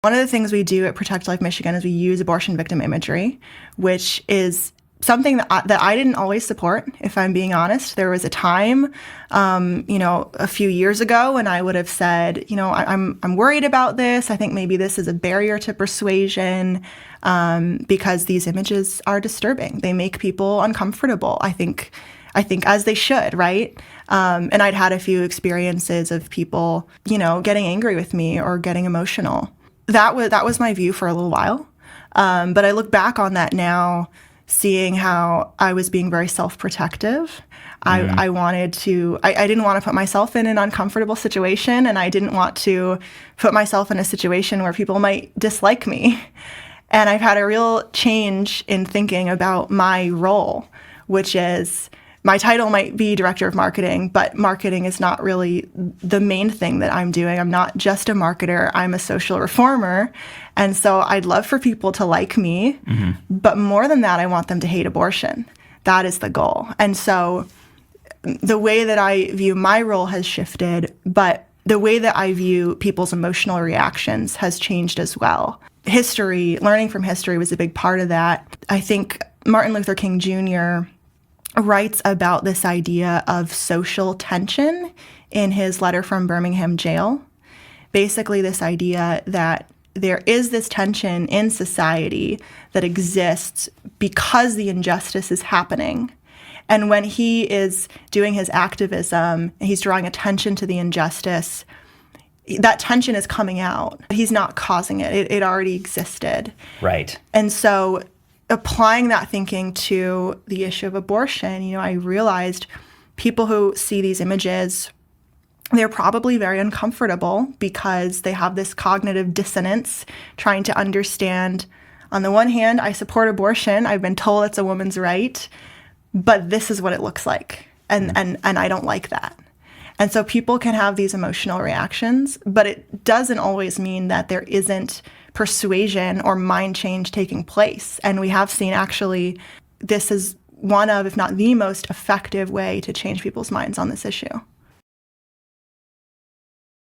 One of the things we do at Protect Life Michigan is we use abortion victim imagery, which is something that I didn't always support, if I'm being honest. There was a time, a few years ago when I would have said, I'm worried about this. I think maybe this is a barrier to persuasion because these images are disturbing. They make people uncomfortable. I think as they should, right? And I'd had a few experiences of people, getting angry with me or getting emotional. That was my view for a little while. But I look back on that now, seeing how I was being very self-protective. I didn't want to put myself in an uncomfortable situation, and I didn't want to put myself in a situation where people might dislike me. And I've had a real change in thinking about my role, which is my title might be director of marketing, but marketing is not really the main thing that I'm doing. I'm not just a marketer. I'm a social reformer. And so I'd love for people to like me. Mm-hmm. But more than that, I want them to hate abortion. That is the goal. And so the way that I view my role has shifted, but the way that I view people's emotional reactions has changed as well. Learning from history was a big part of that. I think Martin Luther King Jr. writes about this idea of social tension in his letter from Birmingham jail. Basically, this idea that there is this tension in society that exists because the injustice is happening. And when he is doing his activism, he's drawing attention to the injustice, that tension is coming out. He's not causing it. It already existed. Right. And so applying that thinking to the issue of abortion, I realized people who see these images, they're probably very uncomfortable because they have this cognitive dissonance trying to understand, on the one hand, I support abortion. I've been told it's a woman's right, but this is what it looks like. And I don't like that. And so people can have these emotional reactions, but it doesn't always mean that there isn't persuasion or mind change taking place. And we have seen actually this is one of, if not the most effective way to change people's minds on this issue.